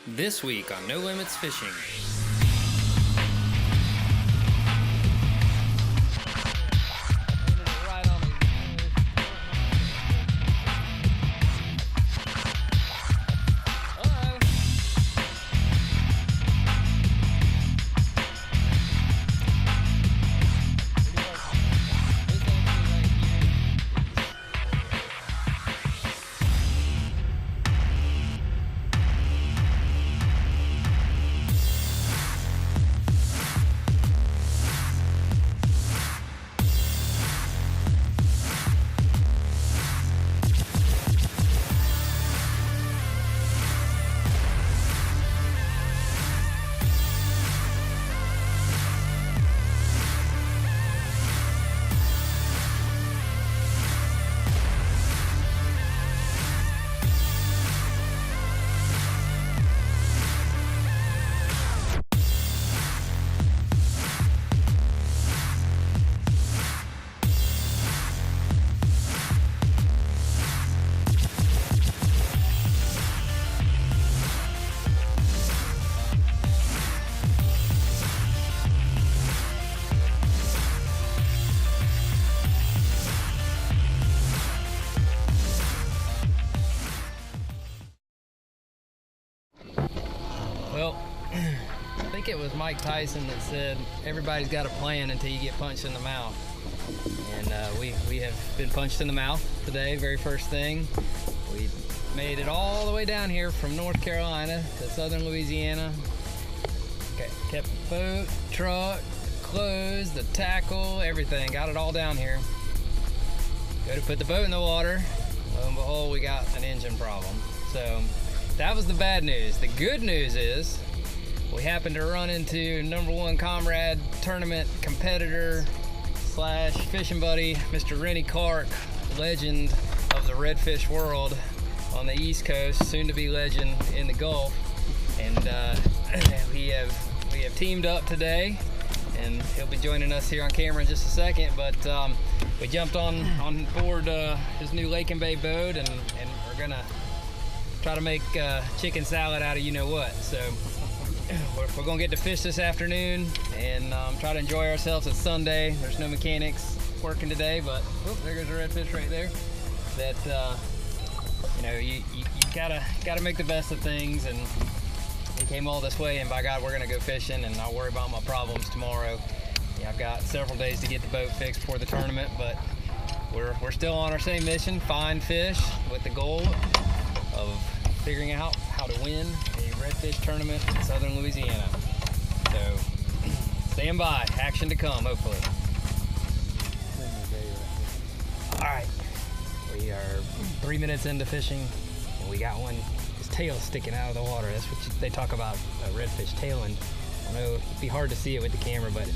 This week on No Limits Fishing. Well, I think it was Mike Tyson that said everybody's got a plan until you get punched in the mouth. And we have been punched in the mouth today, very first thing. We made it all the way down here from North Carolina to southern Louisiana. Kept the boat, truck, clothes, the tackle, everything. Got it all down here. Go to put the boat in the water. Lo and behold, we got an engine problem. So that was the bad news. The good news is we happened to run into #1 comrade, tournament competitor slash fishing buddy, Mr. Rennie Clark, legend of the redfish world on the East Coast, soon to be legend in the Gulf. And we have teamed up today, and he'll be joining us here on camera in just a second. But we jumped on board his new Lake and Bay boat, and we're gonna try to make chicken salad out of you-know-what. So we're gonna get to fish this afternoon and try to enjoy ourselves. It's Sunday. There's no mechanics working today, but there goes a redfish right there. That you gotta make the best of things, and we came all this way, and by God, we're gonna go fishing, and I'll worry about my problems tomorrow. Yeah, I've got several days to get the boat fixed before the tournament, but we're still on our same mission: find fish, with the goal of figuring out how to win a redfish tournament in southern Louisiana. So stand by, action to come, hopefully. All right, we are 3 minutes into fishing, and we got one, his tail sticking out of the water. That's what they talk about, a redfish tailing. I know it'd be hard to see it with the camera, but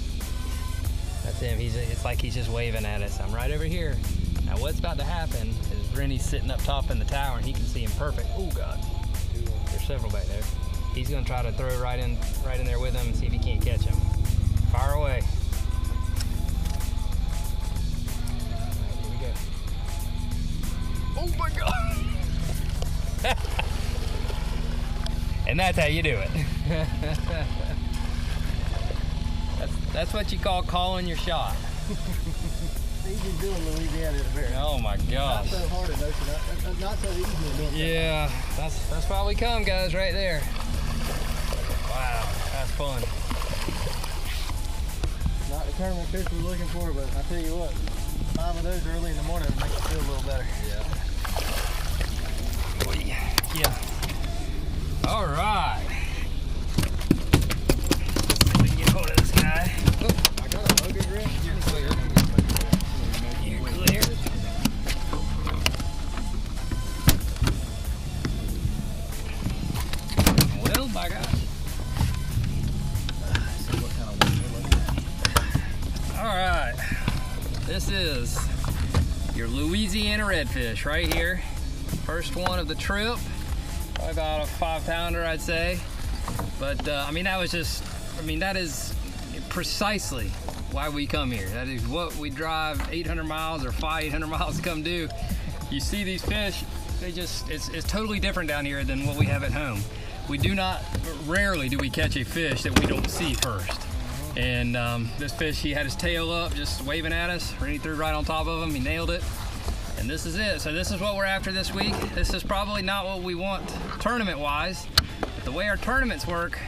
that's him. It's like he's just waving at us. I'm right over here. Now what's about to happen is Rennie's sitting up top in the tower, and he can see him perfect. Oh God, there's several back there. He's gonna try to throw right in there with him and see if he can't catch him. Fire away. All right, here we go. Oh my God. And that's how you do it. That's what you call calling your shot. Easy doing Louisiana is very. Oh my gosh. Not so hard in ocean, not so easy in North Carolina. Yeah, that's why we come, guys, right there. Wow, that's fun. Not the tournament fish we're looking for, but I tell you what, 5 of those early in the morning will make you feel a little better. Yeah. Yeah. All right. We can get hold of this guy. Oh, I got a bogey grip. You're clear. You're clear. Well, by God. See what kind of weight we're looking at. All right. This is your Louisiana redfish right here. First one of the trip. Probably about a 5-pounder, I'd say. But I mean, that is precisely why we come here. That is what we drive 800 miles or 800 miles to come do. You see these fish, it's totally different down here than what we have at home. rarely do we catch a fish that we don't see first. And this fish, he had his tail up, just waving at us. He threw right on top of him, he nailed it. And this is it. So this is what we're after this week. This is probably not what we want tournament-wise, but the way our tournaments work,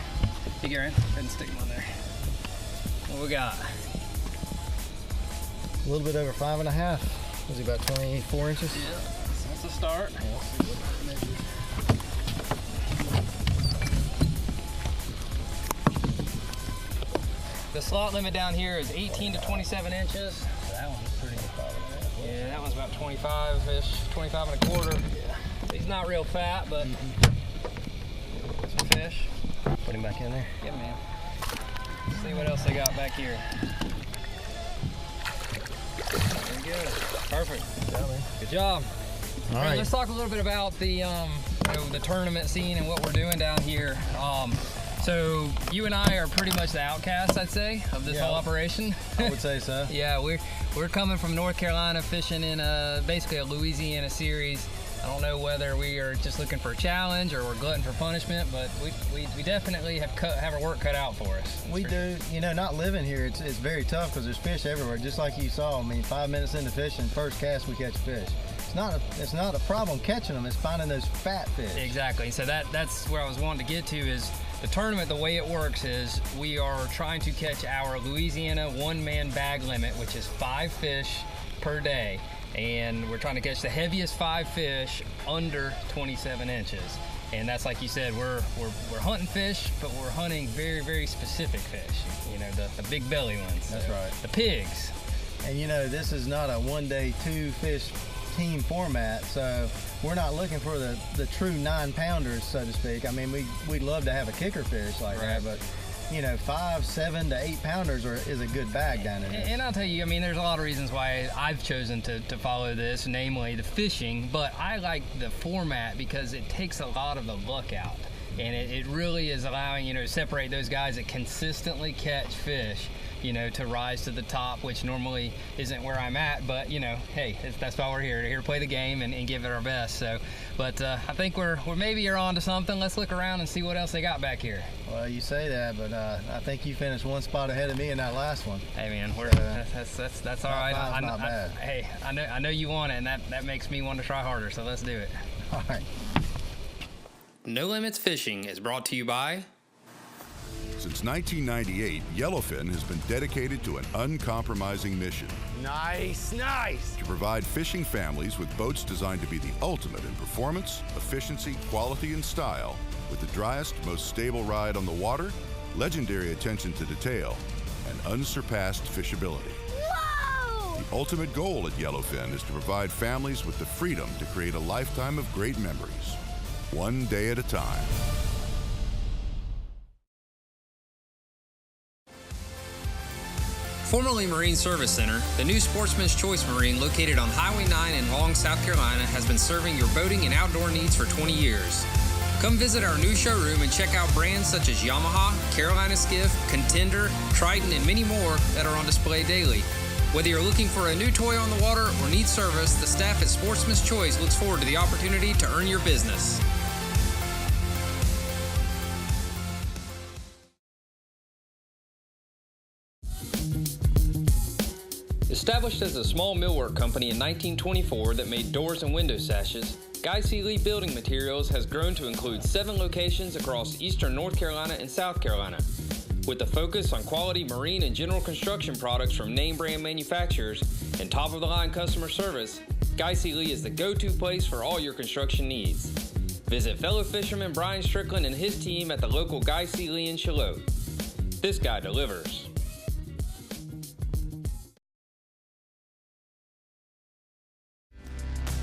hey Garen, go ahead and stick them on there. What we got? A little bit over 5.5. Was he about 24 inches? Yeah, that's a start. Yeah, let's see what that measures. The slot limit down here is 18 to 27 inches. So that one's pretty good. Yeah, that one's about 25-ish, 25 and a quarter. Yeah. He's not real fat, but some fish. Put him back in there. Yeah, man. Let's see what else they got back here. Very good. Perfect. Good job, man. Good job. All All right, right. let's talk a little bit about the the tournament scene and what we're doing down here. So you and I are pretty much the outcasts, I'd say, of this whole operation. I would say so. Yeah, we're coming from North Carolina, fishing in basically a Louisiana series. I don't know whether we are just looking for a challenge or we're glutton for punishment, but we definitely have our work cut out for us. We do. You know, not living here, it's very tough because there's fish everywhere. Just like you saw. I mean, 5 minutes into fishing, first cast we catch a fish. It's not a problem catching them. It's finding those fat fish. Exactly. So that's where I was wanting to get to is. The tournament, the way it works is we are trying to catch our Louisiana one-man bag limit, which is 5 fish per day. And we're trying to catch the heaviest 5 fish under 27 inches. And that's like you said, we're hunting fish, but we're hunting very, very specific fish. You know, the big belly ones. That's right. The pigs. And you know, this is not a 1-day 2 fish team format, so we're not looking for the true 9-pounders, so to speak. I mean, we'd love to have a kicker fish like that, but you know, 5, 7 to 8 pounders is a good bag down in there. And I'll tell you, I mean, there's a lot of reasons why I've chosen to follow this, namely the fishing, but I like the format because it takes a lot of the luck out. And it really is allowing, you know, to separate those guys that consistently catch fish, you know, to rise to the top, which normally isn't where I'm at, but you know, hey, that's why we're here to play the game and give it our best. So, but I think we're maybe you're on to something. Let's look around and see what else they got back here. Well, you say that, but I think you finished 1 spot ahead of me in that last one. Hey man, that's all right. Not bad. Hey, I know you want it, and that makes me want to try harder. So let's do it. All right. No Limits Fishing is brought to you by. Since 1998, Yellowfin has been dedicated to an uncompromising mission. Nice, nice. To provide fishing families with boats designed to be the ultimate in performance, efficiency, quality, and style, with the driest, most stable ride on the water, legendary attention to detail, and unsurpassed fishability. Whoa! The ultimate goal at Yellowfin is to provide families with the freedom to create a lifetime of great memories, one day at a time. Formerly Marine Service Center, the new Sportsman's Choice Marine located on Highway 9 in Long, South Carolina has been serving your boating and outdoor needs for 20 years. Come visit our new showroom and check out brands such as Yamaha, Carolina Skiff, Contender, Triton, and many more that are on display daily. Whether you're looking for a new toy on the water or need service, the staff at Sportsman's Choice looks forward to the opportunity to earn your business. Established as a small millwork company in 1924 that made doors and window sashes, Guy C. Lee Building Materials has grown to include 7 locations across eastern North Carolina and South Carolina. With a focus on quality marine and general construction products from name brand manufacturers and top-of-the-line customer service, Guy C. Lee is the go-to place for all your construction needs. Visit fellow fisherman Brian Strickland and his team at the local Guy C. Lee in Charlotte. This guy delivers.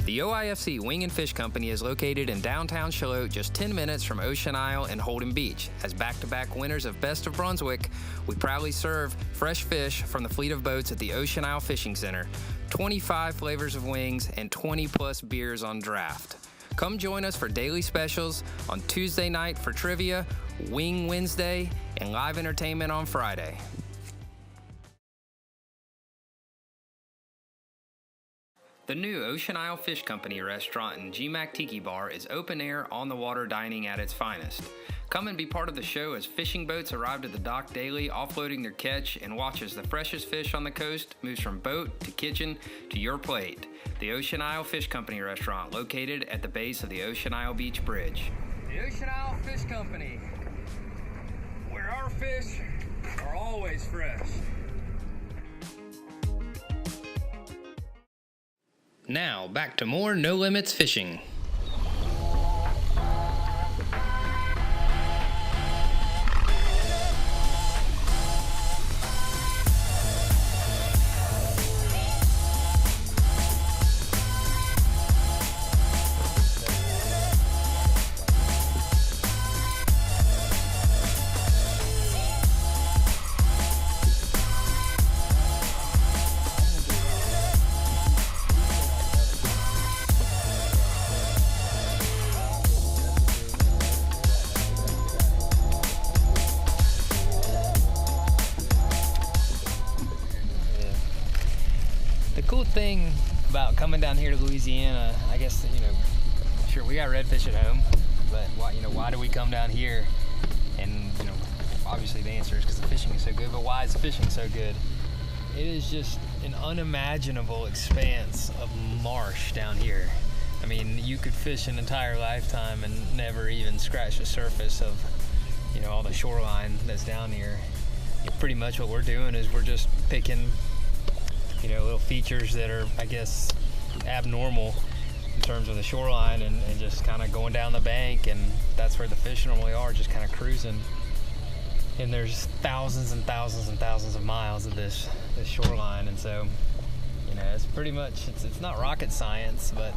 The OIFC Wing and Fish Company is located in downtown Charlotte, just 10 minutes from Ocean Isle and Holden Beach. As back-to-back winners of Best of Brunswick, we proudly serve fresh fish from the fleet of boats at the Ocean Isle Fishing Center, 25 flavors of wings, and 20-plus beers on draft. Come join us for daily specials on Tuesday night for trivia, Wing Wednesday, and live entertainment on Friday. The new Ocean Isle Fish Company restaurant and GMAC Tiki Bar is open air, on the water dining at its finest. Come and be part of the show as fishing boats arrive at the dock daily, offloading their catch, and watch as the freshest fish on the coast moves from boat to kitchen to your plate. The Ocean Isle Fish Company restaurant, located at the base of the Ocean Isle Beach Bridge. The Ocean Isle Fish Company, where our fish are always fresh. Now, back to more No Limits fishing. The cool thing about coming down here to Louisiana, I guess, sure, we got redfish at home, but why do we come down here? And, obviously the answer is because the fishing is so good, but why is the fishing so good? It is just an unimaginable expanse of marsh down here. I mean, you could fish an entire lifetime and never even scratch the surface of, all the shoreline that's down here. Pretty much what we're doing is we're just picking little features that are, I guess, abnormal in terms of the shoreline and just kind of going down the bank, and that's where the fish normally are, just kind of cruising. And there's thousands and thousands and thousands of miles of this shoreline, and so it's pretty much, it's not rocket science, but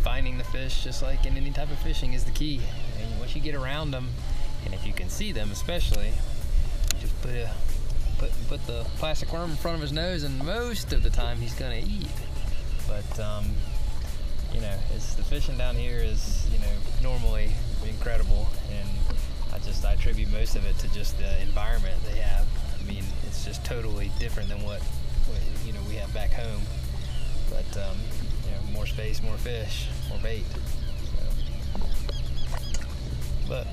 finding the fish, just like in any type of fishing, is the key. And once you get around them, and if you can see them especially, just put the plastic worm in front of his nose, and most of the time he's gonna eat. But it's the fishing down here is normally incredible, and I attribute most of it to just the environment they have. I mean, it's just totally different than what we have back home. But more space, more fish, more bait. So. But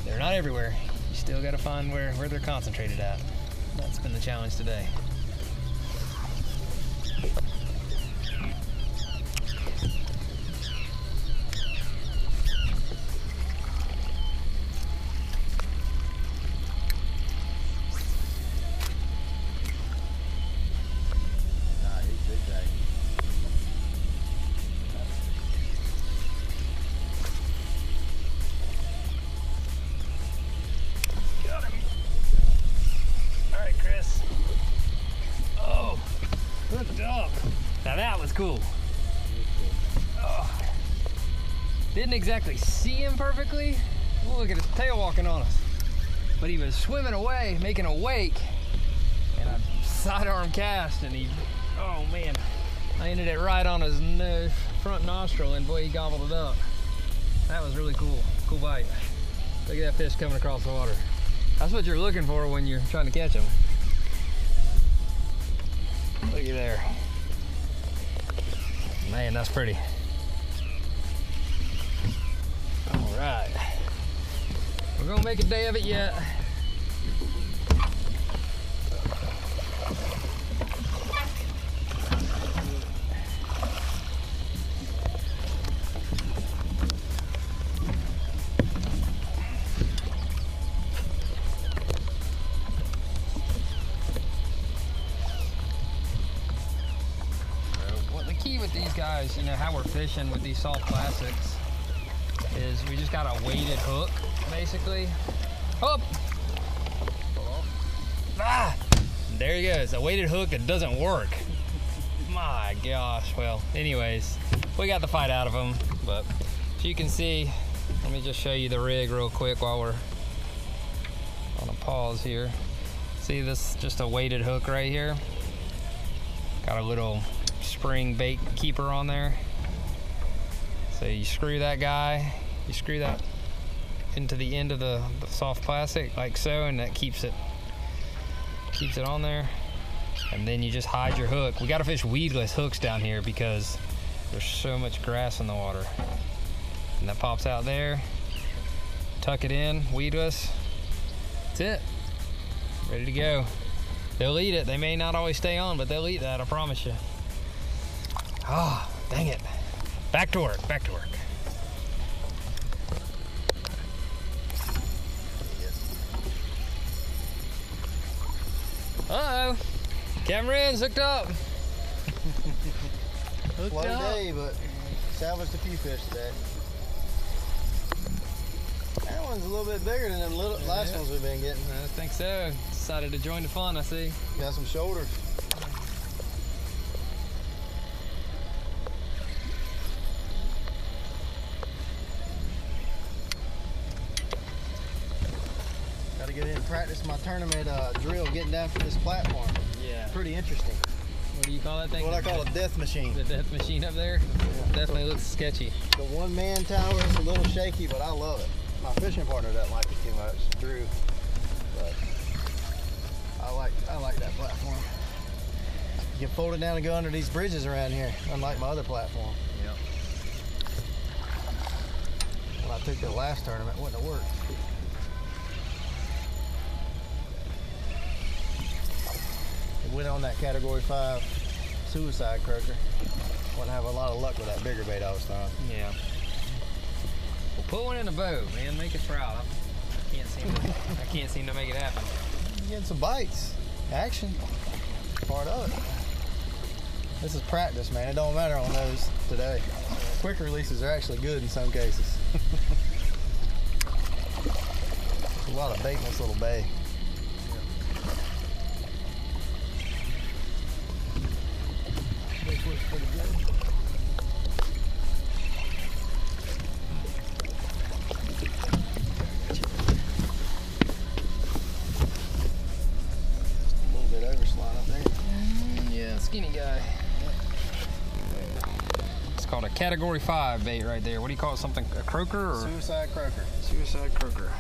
they're not everywhere. You still got to find where they're concentrated at. That's been the challenge today. Now that was cool. Oh. Didn't exactly see him perfectly. Oh, look at his tail walking on us. But he was swimming away, making a wake, and I sidearm cast, and oh man, I ended it right on his front nostril, and boy, he gobbled it up. That was really cool. Cool bite. Look at that fish coming across the water. That's what you're looking for when you're trying to catch him. Looky there. Man, that's pretty. All right. We're gonna make a day of it yet. With these guys, how we're fishing with these soft plastics is we just got a weighted hook, basically. Oh! Ah! There he goes, a weighted hook that doesn't work. My gosh. Well, anyways, we got the fight out of him, but as you can see, let me just show you the rig real quick while we're on a pause here. See this, just a weighted hook right here. Got a little spring bait keeper on there. So you screw that guy, you screw that into the end of the soft plastic like so, and that keeps it on there. and then you just hide your hook. We gotta fish weedless hooks down here because there's so much grass in the water. And that pops out there. Tuck it in, weedless. That's it. Ready to go. They'll eat it. They may not always stay on, but they'll eat that, I promise you. Ah, oh, dang it. Back to work, back to work. Uh-oh. Camera in's hooked up. Slow day, but salvaged a few fish today. That one's a little bit bigger than them last ones we've been getting. I think so. Decided to join the fun, I see. Got some shoulders. Gotta get in and practice my tournament drill getting down from this platform. Yeah. Pretty interesting. What do you call that thing? What I call a death machine. The death machine up there? Yeah. Definitely looks sketchy. The one-man tower is a little shaky, but I love it. My fishing partner doesn't like it too much, Drew. But I like that platform. You can fold it down and go under these bridges around here, unlike my other platform. Yep. When I took the last tournament, it wouldn't have worked. It went on that Category 5 suicide croaker. Wouldn't have a lot of luck with that bigger bait I was throwing. Yeah. Well, put one in the boat, man. Make us proud. I can't seem to make it happen. You're getting some bites. Action. Part of it. This is practice, man. It don't matter on those today. Quick releases are actually good in some cases. There's a lot of bait in this little bay. This looks pretty good. Skinny guy. It's called a Category 5 bait right there. What do you call it? Something, a croaker or? Suicide croaker. Suicide croaker.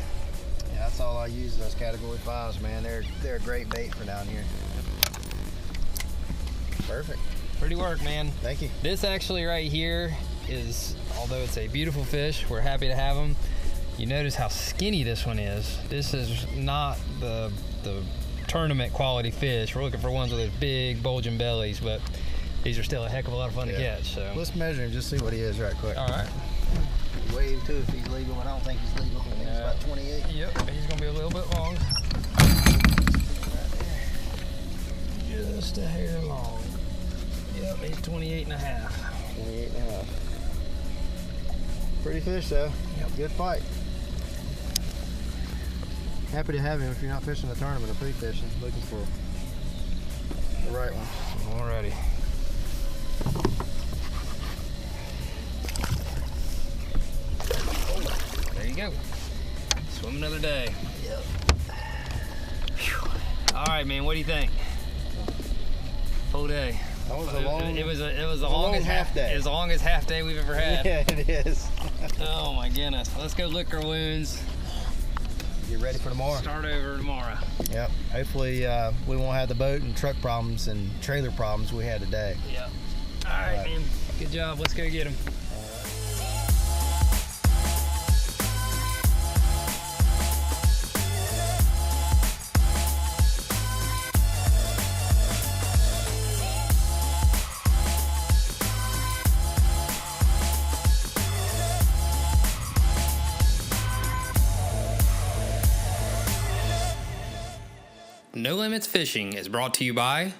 Yeah, that's all I use, those Category 5s, man. They're a great bait for down here. Perfect. Pretty work, man. Thank you. This actually right here is, although it's a beautiful fish, we're happy to have them. You notice how skinny this one is. This is not the tournament quality fish. We're looking for ones with those big bulging bellies, but these are still a heck of a lot of fun to catch. So let's measure him, just see what he is right quick. All right. Wave too if he's legal, but I don't think he's legal. I think he's about 28. Yep, he's gonna be a little bit long. Just a hair long. Yep, he's 28 and a half. 28 and a half. Pretty fish though. Yep. Good fight. Happy to have him if you're not fishing a tournament or pre-fishing, looking for the right one. Alrighty. There you go. Swim another day. Yep. All right, man. What do you think? Full day. That was a long. It was the longest half day. As long as half day we've ever had. Yeah, it is. Oh my goodness. Let's go lick our wounds. Get ready for tomorrow. Start over tomorrow. Yep. Hopefully we won't have the boat and truck problems and trailer problems we had today. Yep. All right, man. Good job. Let's go get them. No Limits Fishing is brought to you by...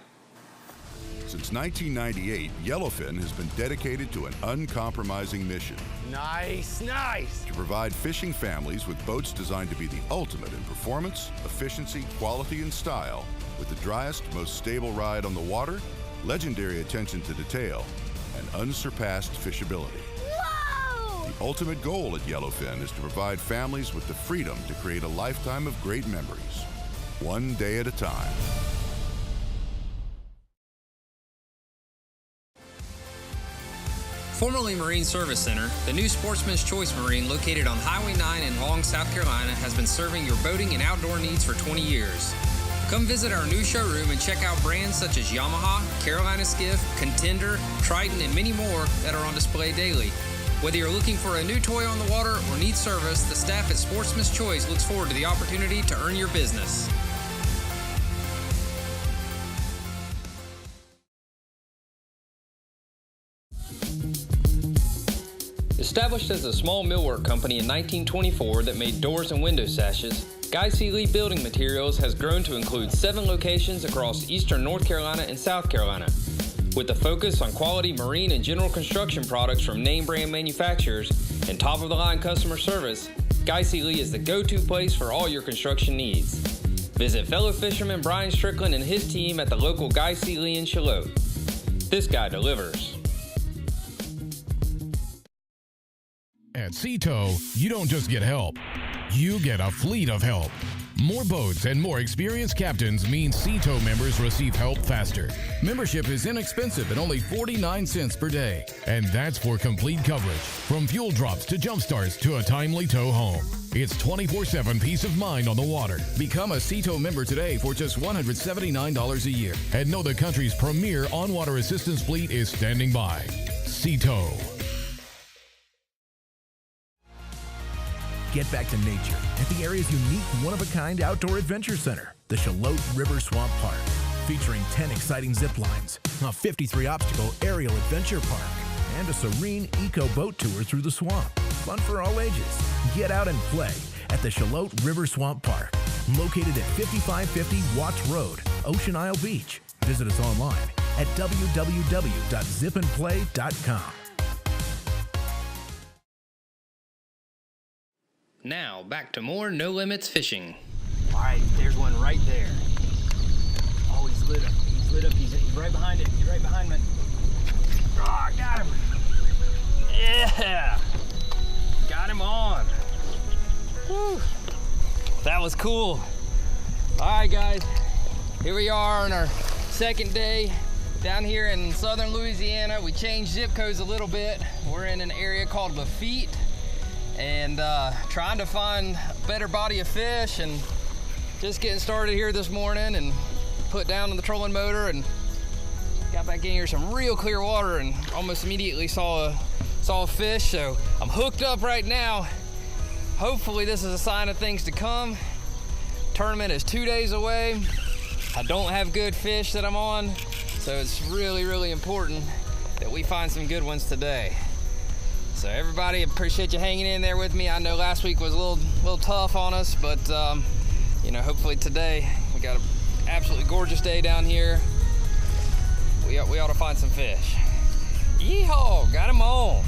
Since 1998, Yellowfin has been dedicated to an uncompromising mission. Nice, nice. To provide fishing families with boats designed to be the ultimate in performance, efficiency, quality, and style, with the driest, most stable ride on the water, legendary attention to detail, and unsurpassed fishability. Whoa! The ultimate goal at Yellowfin is to provide families with the freedom to create a lifetime of great memories, one day at a time. Formerly Marine Service Center, the new Sportsman's Choice Marine located on Highway 9 in Long, South Carolina has been serving your boating and outdoor needs for 20 years. Come visit our new showroom and check out brands such as Yamaha, Carolina Skiff, Contender, Triton, and many more that are on display daily. Whether you're looking for a new toy on the water or need service, the staff at Sportsman's Choice looks forward to the opportunity to earn your business. Established as a small millwork company in 1924 that made doors and window sashes, Guy C. Lee Building Materials has grown to include 7 locations across eastern North Carolina and South Carolina. With a focus on quality marine and general construction products from name brand manufacturers and top-of-the-line customer service, Guy C. Lee is the go-to place for all your construction needs. Visit fellow fisherman Brian Strickland and his team at the local Guy C. Lee in Shallotte. This guy delivers. At Sea-Tow, you don't just get help, you get a fleet of help. More boats and more experienced captains means Sea-Tow members receive help faster. Membership is inexpensive at only 49 cents per day, and that's for complete coverage, from fuel drops to jump starts to a timely tow home. It's 24/7 peace of mind on the water. Become a Sea-Tow member today for just $179 a year, and know the country's premier on-water assistance fleet is standing by. Sea-Tow. Get back to nature at the area's unique one-of-a-kind outdoor adventure center, the Shallotte River Swamp Park, featuring 10 exciting zip lines, a 53-obstacle aerial adventure park, and a serene eco-boat tour through the swamp. Fun for all ages. Get out and play at the Shallotte River Swamp Park, located at 5550 Watts Road, Ocean Isle Beach. Visit us online at www.zipandplay.com. Now, back to more No Limits fishing. All right, there's one right there. Oh, he's lit up. He's lit up. He's right behind it. He's right behind me. Oh, I got him. Yeah. Got him on. Whew. That was cool. All right, guys. Here we are on our second day down here in southern Louisiana. We changed zip codes a little bit. We're in an area called Lafitte, and trying to find a better body of fish, and just getting started here this morning, and put down the trolling motor and got back in here some real clear water, and almost immediately saw a fish. So I'm hooked up right now. Hopefully this is a sign of things to come. Tournament is 2 days away. I don't have good fish that I'm on, so it's really, really important that we find some good ones today. So everybody, appreciate you hanging in there with me. I know last week was a little tough on us, but you know, hopefully today we got an absolutely gorgeous day down here. We ought to find some fish. Yeehaw, got them on.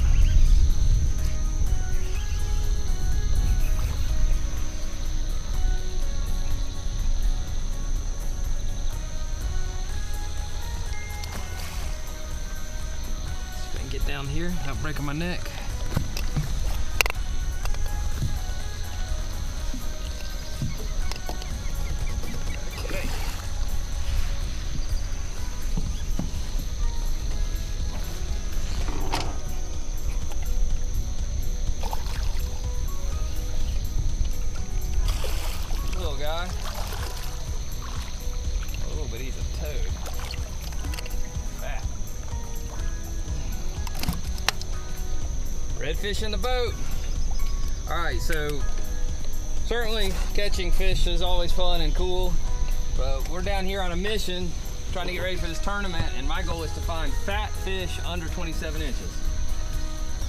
See if I can get down here without breaking my neck. Redfish in the boat. All right, so certainly catching fish is always fun and cool, but we're down here on a mission trying to get ready for this tournament, and my goal is to find fat fish under 27 inches.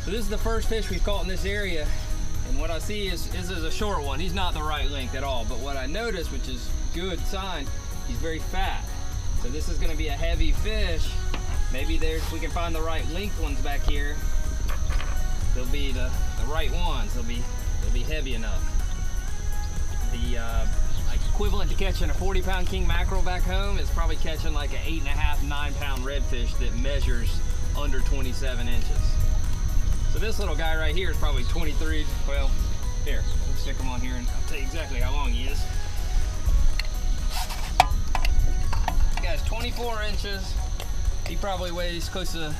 So this is the first fish we've caught in this area, and what I see is a short one. He's not the right length at all, but what I noticed, which is a good sign, he's very fat. So this is gonna be a heavy fish. Maybe we can find the right length ones back here. They'll be the right ones. They'll be heavy enough. The equivalent to catching a 40-pound king mackerel back home is probably catching like an 8.5, 9-pound redfish that measures under 27 inches. So this little guy right here is probably 23. Well, here, we'll stick him on here and I'll tell you exactly how long he is. This guy's 24 inches. He probably weighs close to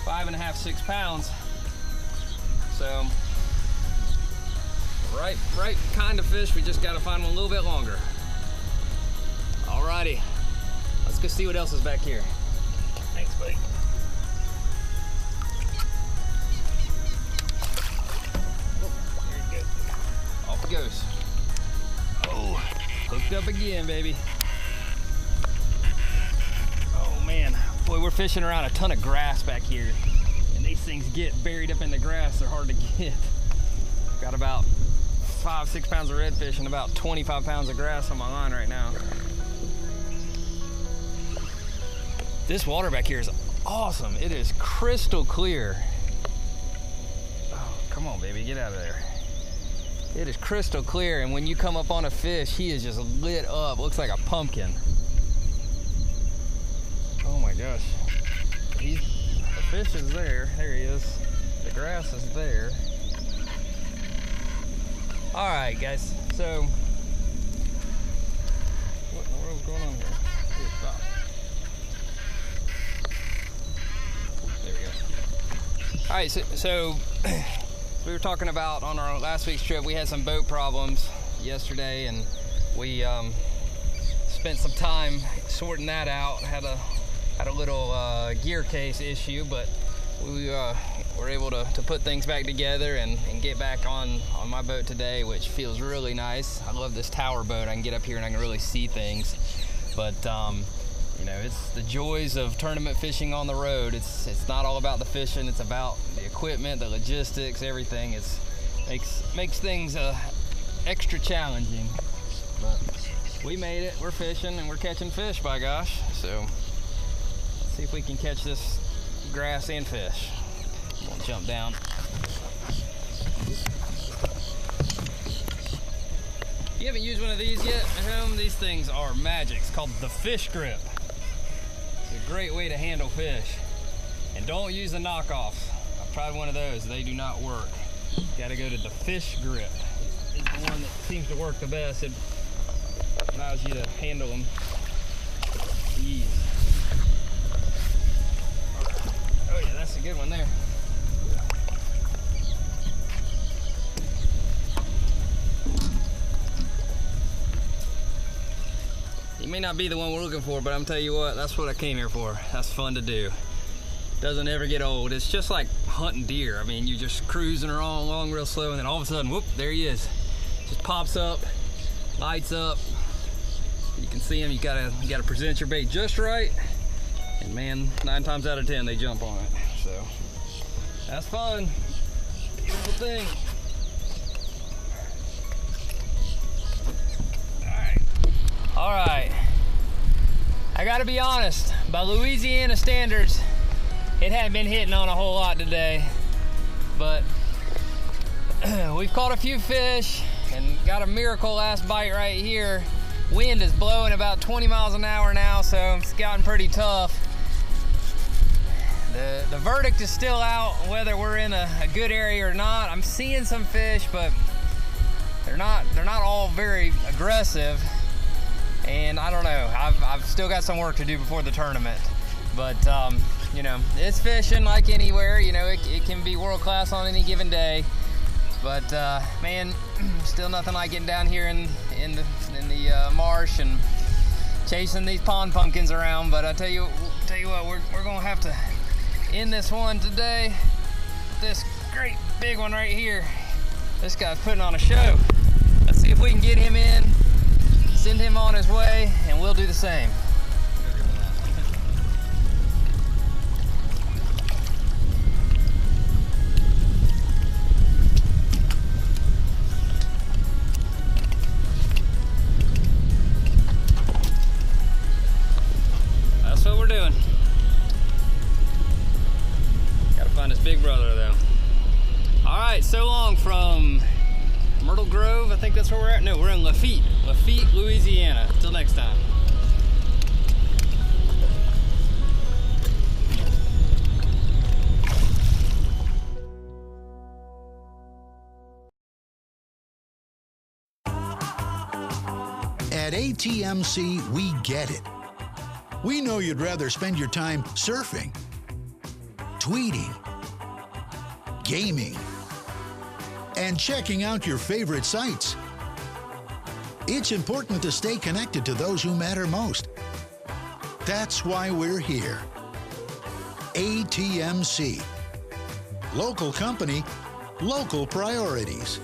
5.5, 6 pounds. So, right kind of fish. We just got to find one a little bit longer. righty. Let's go see what else is back here. Thanks, buddy. Oh, there you go. Off it goes. Oh, hooked up again, baby. Oh man, boy, we're fishing around a ton of grass back here. And these things get buried up in the grass, they're hard to get. Got about 5-6 pounds of redfish and about 25 pounds of grass on my line right now. This water back here is awesome. It is crystal clear. Oh, come on, baby, get out of there. It is crystal clear, and when you come up on a fish, he is just lit up. Looks like a pumpkin. Oh my gosh. The fish is there. There he is. The grass is there. All right, guys. So, what in the world's going on here? Here, stop. There we go. All right, so we were talking about on our last week's trip, we had some boat problems yesterday, and we spent some time sorting that out. Had a little gear case issue, but we were able to put things back together and get back on my boat today, which feels really nice. I love this tower boat. I can get up here and I can really see things. But you know, it's the joys of tournament fishing on the road. It's not all about the fishing. It's about the equipment, the logistics, everything. It makes things extra challenging. But we made it. We're fishing and we're catching fish, by gosh. So let's see if we can catch this grass and fish. I'm gonna jump down. If you haven't used one of these yet at home, these things are magic. It's called the Fish Grip. It's a great way to handle fish. And don't use the knockoffs. I've tried one of those. They do not work. You gotta go to the Fish Grip. It's the one that seems to work the best. It allows you to handle them with ease. Oh yeah, that's a good one there. It may not be the one we're looking for, but I'm telling you what, that's what I came here for. That's fun to do. Doesn't ever get old. It's just like hunting deer. I mean, you're just cruising along real slow, and then all of a sudden, whoop, there he is. Just pops up, lights up. You can see him. You gotta present your bait just right. And man, 9 times out of 10, they jump on it. So that's fun. Beautiful thing. All right. I gotta be honest, by Louisiana standards, it hadn't been hitting on a whole lot today, but we've caught a few fish and got a miracle last bite right here. Wind is blowing about 20 miles an hour now, so it's gotten pretty tough. The verdict is still out whether we're in a good area or not. I'm seeing some fish, but they're not all very aggressive. And I don't know, I've still got some work to do before the tournament. But, you know, it's fishing like anywhere. You know, it can be world class on any given day. But, man, still nothing like getting down here in the marsh and chasing these pond pumpkins around. But I tell you what, we're gonna have to end this one today. This great big one right here. This guy's putting on a show. Let's see if we can get him in, send him on his way, and we'll do the same. That's what we're doing. Gotta find his big brother though. All right, so long from Myrtle Grove, I think that's where we're at. No, we're in Lafitte, Louisiana. Until next time. At ATMC, we get it. We know you'd rather spend your time surfing, tweeting, gaming, and checking out your favorite sites. It's important to stay connected to those who matter most. That's why we're here. ATMC. Local company, local priorities.